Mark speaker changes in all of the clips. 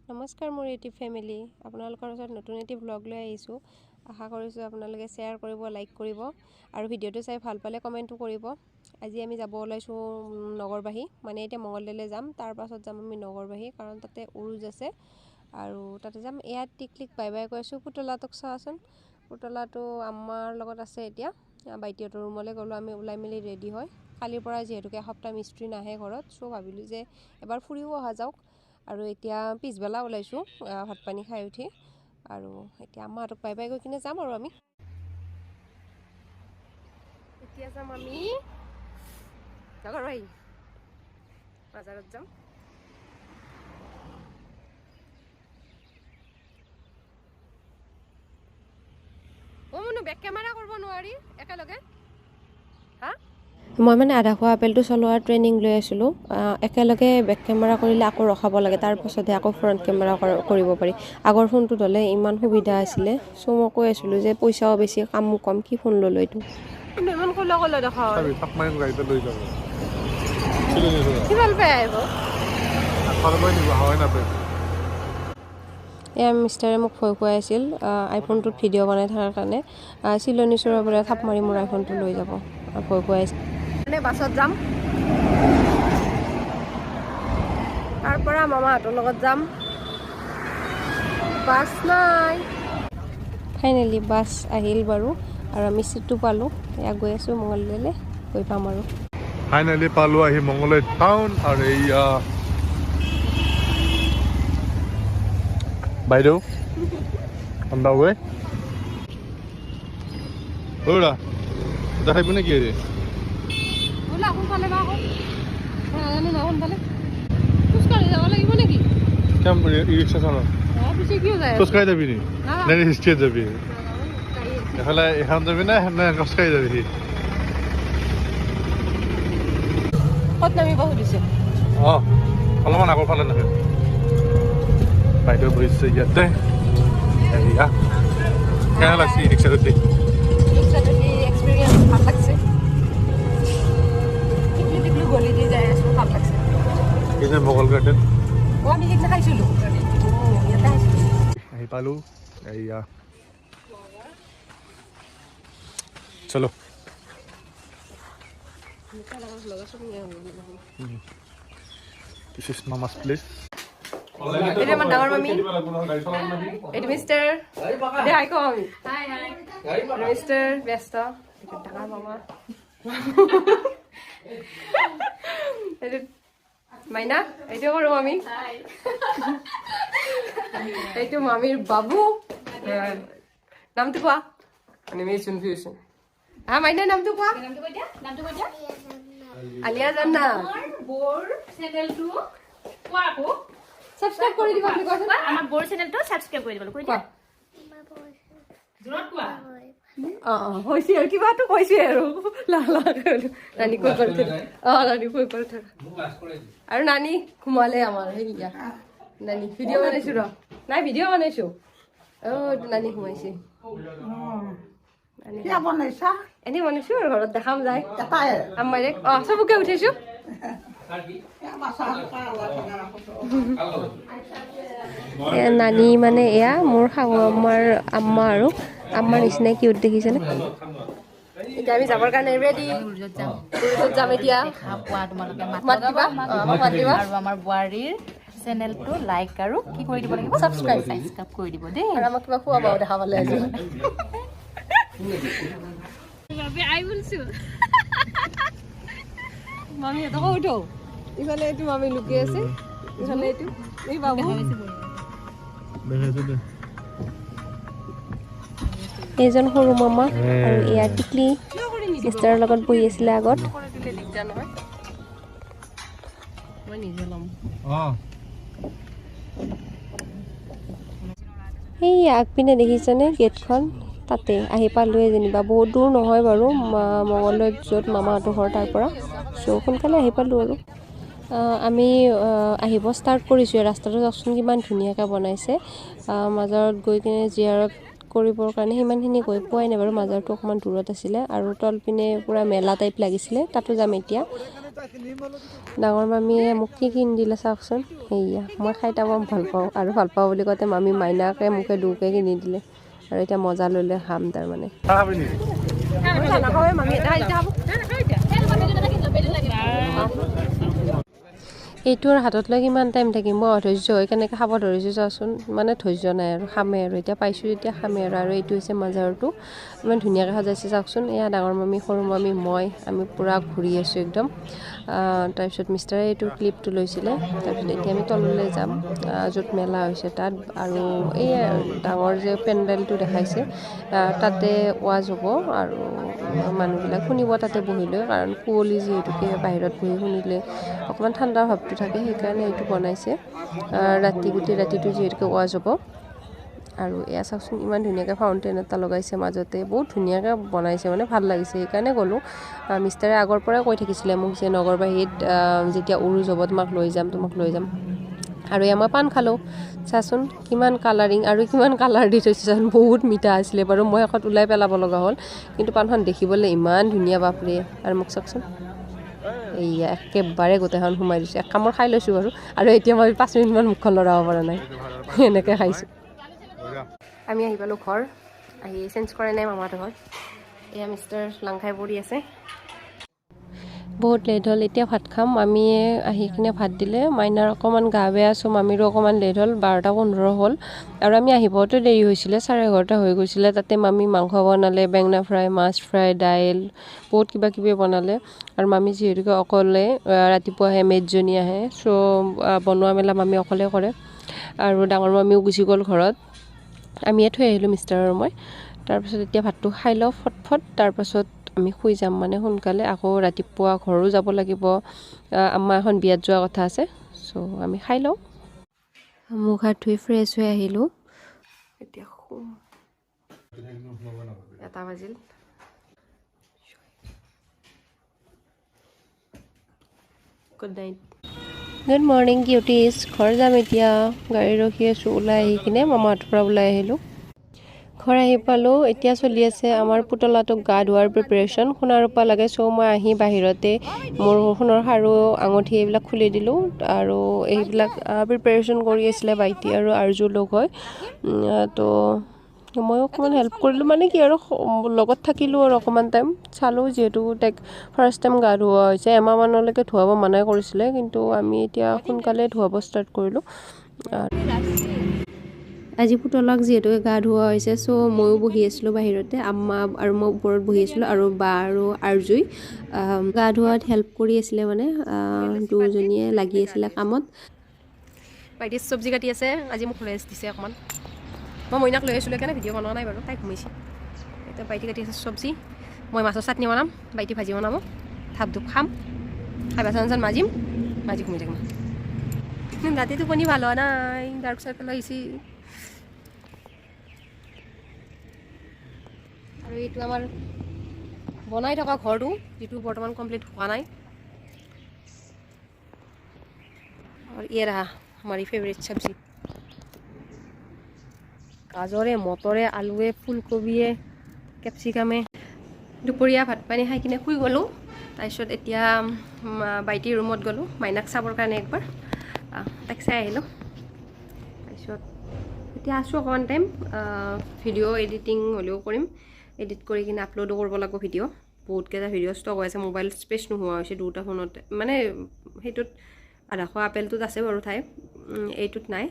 Speaker 1: নমস্কাৰ মোৰ YouTube family আপোনালোকৰ ওচৰত নতুন এটি ব্লগ লৈ আহিছোঁ আশা কৰিছোঁ আপোনালোকে শ্বেয়াৰ কৰিব লাইক কৰিব আৰু ভিডিঅ'টো চাই ভাল পালে কমেণ্টও কৰিব আজি আমি যাব ওলাইছোঁ নগৰবাহী মানে এতিয়া মঙ্গলদৈলৈ যাম তাৰ পাছত যাম আমি নগৰবাহী কাৰণ তাতে উৰুজ আছে আৰু তাতে যাম এয়া টিকলিক বাই বাই কৈছোঁ পুতলাটোক চাওঁচোন পুতলাটো আমাৰ লগত আছে এতিয়া বাইটিহঁতৰ ৰুমলৈ গ'লোঁ আমি ওলাই মেলি ৰেডি হয় কালিৰ পৰা যিহেতুকে এসপ্তাহ মিস্ত্ৰী নাহে ঘৰত চ' ভাবিলোঁ যে এবাৰ ফুৰিও অহা যাওক আৰু এতিয়া পিছবেলা ওলাইছোঁ ভাত পানী খাই উঠি আৰু এতিয়া আম্মাহঁতক বাই বাই গৈ কিনে যাম আৰু আমি এতিয়া যাম আমি নগৰবাহী বাজাৰত যাম মনো বেক কেমেৰা কৰিব নোৱাৰি একেলগে হা মই মানে আধা খোৱা আপেলটো চলোৱাৰ ট্ৰেইনিং লৈ আছিলোঁ একেলগে বেক কেমেৰা কৰিলে আকৌ ৰখাব লাগে তাৰ পাছতহে আকৌ ফ্ৰণ্ট কেমেৰা কৰিব পাৰি আগৰ ফোনটোত হ'লে ইমান সুবিধা আছিলে চ' মই কৈ আছিলোঁ যে পইচাও বেছি কামো কম কি ফোন ল'লোঁ এইটো কিন্তু ইমান ক'লা ক'লা দেখা এয়া মিষ্টাৰে মোক ভয় খুৱাই আছিল আইফোনটোত ভিডিঅ' বনাই থকাৰ কাৰণে চিলনী চোৰৰ পৰা থাপ মাৰি মোৰ আইফোনটো লৈ যাব ভয় খুৱাই আছিল বাছত যাম তাৰ পৰা মামাহঁতৰ লগত যাম বাছ নাই ফাইনেলি বাছ আহিল বাৰু আৰু আমি চিটটো পালোঁ এয়া গৈ আছোঁ মঙ্গলদৈলৈ গৈ পাম আৰু
Speaker 2: ফাইনেলি পালোঁ আহি মঙ্গলদৈ টাউন আৰু এইয়া বাইদেউ অন দা ৱে ওৰা দেখাইব নেকি এৰি
Speaker 1: কোনফালে বা আকৌ নাজানো না কোনফালে খোজকাঢ়ি যাব লাগিব নেকি
Speaker 2: কেম ৰিক্সা চালত
Speaker 1: পিছে কিয় যায়
Speaker 2: খোজকাঢ়ি যাবি নি নে ষ্টেট যাবি এফালে এখন যাবি নে নে খোজকাঢ়ি যাবি
Speaker 1: ক'ত নামিব সুধিছে
Speaker 2: অঁ অলপমান আগৰ ফালে নাহে বাইদেউ বহিছে ইয়াতে এয়া কেনে লাগছে ৰিক্সাত উঠি
Speaker 1: এক্সপিৰিয়েঞ্চ ভাল লাগছে গলি দি যায় আছোঁ ভাল লাগছে
Speaker 2: এই যে মোগল গাৰ্ডেন
Speaker 1: আমি সেইদিনা খাইছিলোঁ ইয়াতে খাইছিলোঁ
Speaker 2: আহি পালোঁ এয়া চলো This is Mama's place.
Speaker 1: Ini man dangar mami. Ini Mister. Dia hai ko mami. Hai hai. Mister Besta. Dangar mama. Ini Maina. Itu ko mami. Hai. Itu mamir babu. Nam tu apa? Ini me confusion. Ah Maina nam tu apa? Nam tu apa dia? Nam tu apa dia? Alia Janna. Bor channel tu. Ko ako. Subscribe কৰি দিব আপুনি কৈছে আমাৰ বৰ চেনেলটো subscribe কৰি দিব কৈ দিয়া জোৰত কোৱা হৈছে আৰু কিবাটো কৈছে আৰু লালা নানি কৈ কৰিছে নানি কৈ কৰিছে আৰু নানি ঘুমালে আমাৰ হেৰিয়া নানি ভিডিঅ' বনাইছো ৰ নাই ভিডিঅ' বনাইছো নানি ঘুমাইছে কি বনাইছা এনে বনাইছো আৰু ঘৰত দেখাম যায় আমাৰ চবকে উঠাইছো নানি মানে এয়া মোৰ শাহু আম্মা আৰু আম্মাৰ নিচিনাই কিউট দেখিছেনে এতিয়া আমি যাবৰ কাৰণে ৰেডি যাম এতিয়া মাত দিবা
Speaker 3: আৰু আমাৰ বোৱাৰীৰ চেনেলটো লাইক আৰু কি কৰি দিব লাগিব
Speaker 1: সাবস্ক্ৰাইব
Speaker 3: কৰি দিব দেই
Speaker 1: আৰু আমাক কিবা খোৱাবাও দেখা পালে আজি মামি এটা উঠো ইফালে এইটো মামি লুকি আছে ইফালে এইটো এই বাবু এইজন সৰু মামা আৰু এয়া টিকলি চিষ্টাৰৰ লগত বহি আছিলে আগত সেই আগপিনে দেখিছেনে গেটখন তাতে আহি পালোৱে যেনিবা বহুত দূৰ নহয় বাৰু মঙ্গলদৈত য'ত মামাহঁতৰ ঘৰ তাৰ পৰা চ' সোনকালে আহি পালোঁ আৰু আমি আহিব ষ্টাৰ্ট কৰিছোঁ ৰাস্তাটো চাওকচোন কিমান ধুনীয়াকৈ বনাইছে মাজাৰত গৈ কিনে জিয়াৰত কৰিবৰ কাৰণে সিমানখিনি গৈ পোৱাই নাই বাৰু মাজাৰটো অকণমান দূৰত আছিলে আৰু তলপিনে পূৰা মেলা টাইপ লাগিছিলে তাতো যাম এতিয়া ডাঙৰ মামীয়ে মোক কি কিনি দিলে চাওকচোন সেয়া মই খাই তাব ভাল পাওঁ আৰু ভাল পাওঁ বুলি কওঁতে মামী মাইনাকে মোকে দুকে কিনি দিলে আৰু এতিয়া মজা লৈ লৈ খাম তাৰমানে এইটোৰ হাতত লৈ কিমান টাইম থাকিম মই অধৈৰ্য হৈ কেনেকৈ খাব ধৰিছোঁ চাওচোন মানে ধৈৰ্য নাই আৰু খামেই আৰু এতিয়া পাইছোঁ যেতিয়া খামেই আৰু এইটো হৈছে মাজাৰটো ইমান ধুনীয়াকৈ সজাইছে চাওকচোন এয়া ডাঙৰ মামী সৰু মামী মই আমি পূৰা ঘূৰি আছোঁ একদম তাৰপিছত মিষ্টাৰে এইটো ক্লিপটো লৈছিলে তাৰপিছত এতিয়া আমি তললৈ যাম য'ত মেলা হৈছে তাত আৰু এই ডাঙৰ যে পেণ্ডেলটো দেখাইছে তাতে ৱাজ হ'ব আৰু মানুহবিলাক শুনিব তাতে বহি লৈ কাৰণ কুঁৱলী যিহেতুকে বাহিৰত বহি শুনিলে অকণমান ঠাণ্ডাৰ ভাৱটো থাকে সেইকাৰণে এইটো বনাইছে গোটেই ৰাতিটো যিহেতুকে ৱাজ হ'ব আৰু এয়া চাওকচোন ইমান ধুনীয়াকৈ ফাউণ্টেন এটা লগাইছে মাজতে বহুত ধুনীয়াকৈ বনাইছে মানে ভাল লাগিছে সেইকাৰণে গ'লোঁ মিষ্টাৰে আগৰ পৰাই কৈ থাকিছিলে মোক যে নগৰবাহীত যেতিয়া উৰুজ হ'ব তোমাক লৈ যাম আৰু এয়া মই পাণ খালোঁ চাচোন কিমান কালাৰিং আৰু কিমান কালাৰ দি থৈছে চাচোন বহুত মিঠা আছিলে বাৰু মই শেষত ওলাই পেলাব লগা হ'ল কিন্তু পাণখন দেখিবলৈ ইমান ধুনীয়া বাপৰে আৰু মোক চাওকচোন এইয়া একেবাৰে গোটেইখন সোমাই দিছোঁ এক কামোৰ খাই লৈছোঁ আৰু এতিয়া মই 5 মিনিটমান মুখখন লৰাব পৰা নাই এনেকৈ খাইছোঁ আমি আহি পালোঁ ঘৰ আহি চেঞ্জ কৰা নাই মামাহঁতৰ ঘৰত এয়া মিষ্টাৰ লাং খাই পৰি আছে বহুত লেট হ'ল এতিয়া ভাত খাম মামীয়ে আহি কিনে ভাত দিলে মাইনাৰ অকণমান গা বেয়া আছোঁ মামীৰো অকণমান লেট হ'ল 12:15 হ'ল আৰু আমি আহিবতো দেৰি হৈছিলে 11:30 হৈ গৈছিলে তাতে মামী মাংস বনালে বেঙেনা ফ্ৰাই মাছ ফ্ৰাই দাইল বহুত কিবা কিবি বনালে আৰু মামী যিহেতুকে অকলে ৰাতিপুৱাহে মেডজনী আহে চ' বনোৱা মেলা মামী অকলে কৰে আৰু ডাঙৰ মামীও গুচি গ'ল ঘৰত আমি থৈ আহিলোঁ মিষ্টাৰ আৰু মই তাৰপাছত এতিয়া ভাতটো খাই লওঁ ফটফট তাৰপাছত আমি শুই যাম মানে সোনকালে আকৌ ৰাতিপুৱা ঘৰো যাব লাগিব আমাৰ এখন বিয়াত যোৱা কথা আছে চ' আমি খাই লওঁ মুখ হাত ধুই ফ্ৰেছ হৈ আহিলোঁ এতিয়া শুম 1 বাজিল গুড নাইট গুড মৰ্ণিং কিউটিজ ঘৰ যাম এতিয়া গাড়ী ৰখি আছোঁ ওলাই আহি কিনে মামাহঁতৰ পৰা ওলাই আহিলোঁ ঘৰ আহি পালোঁ এতিয়া চলি আছে আমাৰ পুতলাটোক গা ধোৱাৰ প্ৰিপেৰেশ্যন সোণাৰ ৰূপা লাগে চ' মই আহি বাহিৰতে মোৰ সোণৰ খাৰু আঙুঠি এইবিলাক খুলি দিলোঁ আৰু এইবিলাক প্ৰিপেৰেশ্যন কৰি আছিলে ভাইটি আৰু আৰ্জু লগ হৈ তো মই অকণমান হেল্প কৰিলোঁ মানে কি আৰু লগত থাকিলোঁ আৰু অকণমান টাইম চালোঁ যিহেতু তাইক ফাৰ্ষ্ট টাইম গা ধোৱা হৈছে এমাহমানলৈকে ধুৱাব মানাই কৰিছিলে কিন্তু আমি এতিয়া সোনকালে ধুৱাব ষ্টাৰ্ট কৰিলোঁ আজি পুতলাক যিহেতু গা ধোৱা হৈছে চ' ময়ো বহি আছিলোঁ বাহিৰতে আম্মা আৰু মই ওপৰত বহি আছিলোঁ আৰু বা আৰু আৰ্জুই গা ধোৱাত হেল্প কৰি আছিলে মানে দুজনীয়ে লাগি আছিলে কামত ভাইটি চব্জি কাটি আছে আজি মোক ৰেষ্ট দিছে অকণমান মই মইনাক লৈ আহিছিলোঁ সেইকাৰণে ভিডিঅ' বনোৱা নাই বাৰু তাই ঘুমাইছে এতিয়া ভাইটি কাটি আছে চব্জি মই মাছৰ চাটনি বনাম ভাইটি ভাজি বনাব ভাত ধুপ খাম খাই বাচন চাচন মাজি ঘুমাই থাকিম ৰাতি টোপনি ভাল হোৱা নাই ডাৰ্ক চাৰ্কেল আহিছে আৰু এইটো আমাৰ বনাই থকা ঘৰটো যিটো বৰ্তমান কমপ্লিট হোৱা নাই আৰু ये रहा हमारी फेवरेट सब्जी গাজৰে মটৰে আলুৱে ফুলকবিয়ে কেপচিকামে দুপৰীয়া ভাত পানী খাই কিনে শুই গ'লোঁ তাৰপিছত এতিয়া ভাইটিৰ ৰুমত গ'লোঁ মাইনাক চাবৰ কাৰণে একবাৰ তাইক চাই আহিলোঁ তাৰপিছত এতিয়া আছোঁ অকণমান টাইম ভিডিঅ' এডিটিং হ'লেও কৰিম এডিট কৰি কিনে আপলোডো কৰিব লাগিব ভিডিঅ' বহুতকেইটা ভিডিঅ' ষ্টক হৈ আছে মোবাইল স্পেচ নোহোৱা হৈছে দুটা ফোনতে মানে সেইটোত আধাশ আপেলটোত আছে বাৰু ঠাই এইটোত নাই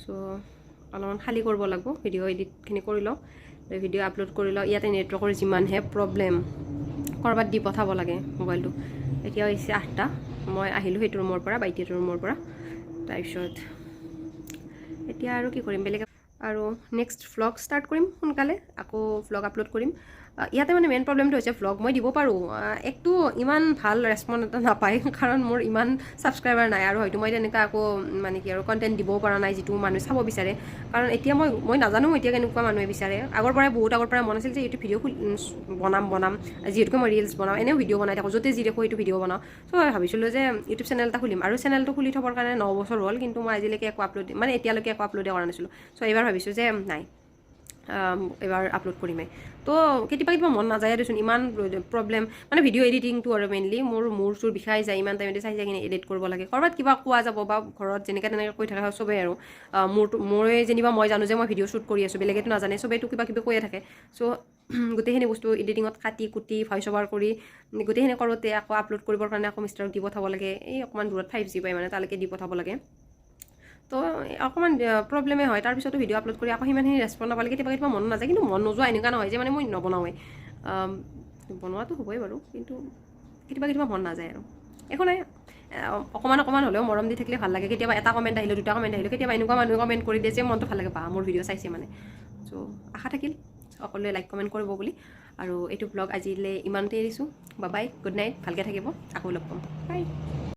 Speaker 1: চ' অলপমান খালী কৰিব লাগিব ভিডিঅ' এডিটখিনি কৰি লওঁ ভিডিঅ' আপলোড কৰি লওঁ ইয়াতে নেটৱৰ্কৰ যিমানহে প্ৰব্লেম ক'ৰবাত দি পঠাব লাগে মোবাইলটো এতিয়া হৈছে 8টা মই আহিলোঁ সেইটো ৰুমৰ পৰা বাইটিৰ ৰুমৰ পৰা তাৰপিছত এতিয়া আৰু কি কৰিম বেলেগ আৰু নেক্সট ভ্লগ ষ্টাৰ্ট কৰিম সোনকালে আকৌ ভ্লগ আপলোড কৰিম ইয়াতে মানে মেইন প্ৰব্লেমটো হৈছে ভ্লগ মই দিব পাৰোঁ একটো ইমান ভাল ৰেছপন্স এটা নাপায় কাৰণ মোৰ ইমান ছাবস্ক্ৰাইবাৰ নাই আৰু হয়তো মই তেনেকুৱা আকৌ মানে কি আৰু কণ্টেণ্ট দিবও পৰা নাই যিটো মানুহে চাব বিচাৰে কাৰণ এতিয়া মই নাজানো এতিয়া কেনেকুৱা মানুহে বিচাৰে আগৰ পৰাই মন আছিল যে ইউটিউব ভিডিঅ' বনাম যিহেতুকে মই ৰিলছ বনাওঁ এনেও ভিডিঅ' বনাই থাকোঁ য'তে যি দেখোঁ সেইটো ভিডিঅ' বনাওঁ চ' মই ভাবিছিলোঁ যে ইউটিউব চেনেল এটা খুলিম আৰু চেনেলটো খুলি থবৰ কাৰণে 9 বছৰ হ'ল কিন্তু মই আজিলৈকে একো আপলোড মানে এতিয়ালৈকে একো আপলোডে কৰা নাছিলোঁ চ' এইবাৰ ভাবিছোঁ যে নাই এবাৰ আপলোড কৰিমেই তো কেতিয়াবা মন নাযায় দেচোন ইমান প্ৰব্লেম মানে ভিডিঅ' এডিটিংটো আৰু মেইনলি মোৰ চোৰ বিষাই যায় ইমান টাইমতে চাই কিনে এডিট কৰিব লাগে ক'ৰবাত কিবা কোৱা যাব বা ঘৰত যেনেকৈ তেনেকৈ কৈ থকা হয় চবেই আৰু মোৰে যেনিবা মই জানো যে মই ভিডিঅ' শ্বুট কৰি আছোঁ বেলেগেতো নাজানে চবেইতো কিবা কিবি কৈয়ে থাকে চ' গোটেইখিনি বস্তু এডিটিঙত কাটি কুটি ভইচ অভাৰ কৰি গোটেইখিনি কৰোঁতে আকৌ আপলোড কৰিবৰ কাৰণে আকৌ মিষ্টাৰক দি পঠাব লাগে এই অকণমান দূৰত 5G পায় মানে তালৈকে দি পঠাব লাগে তো অকণমান প্ৰব্লেমেই হয় তাৰপিছতো ভিডিঅ' আপলোড কৰি আকৌ সিমানখিনি ৰেচপঞ্চ নাপালে কেতিয়াবা মন নাযায় কিন্তু মন নোযোৱা এনেকুৱা নহয় যে মানে মই নবনাওঁৱেই বনোৱাটো হ'বই বাৰু কিন্তু কেতিয়াবা মন নাযায় আৰু একো নাই অকণমান হ'লেও মৰম দি থাকিলে ভাল লাগে কেতিয়াবা এটা কমেণ্ট আহিলে দুটা কমেণ্ট আহিলে কেতিয়াবা এনেকুৱা মানুহে কমেণ্ট কৰি দিয়ে যে মনটো ভাল লাগে বা মোৰ ভিডিঅ' চাইছে মানে চ' আশা থাকিল সকলোৱে লাইক কমেণ্ট কৰিব বুলি আৰু এইটো ব্লগ আজিলৈ ইমানতে এৰিছোঁ বাই গুড নাইট ভালকৈ থাকিব আকৌ লগ পাম বাই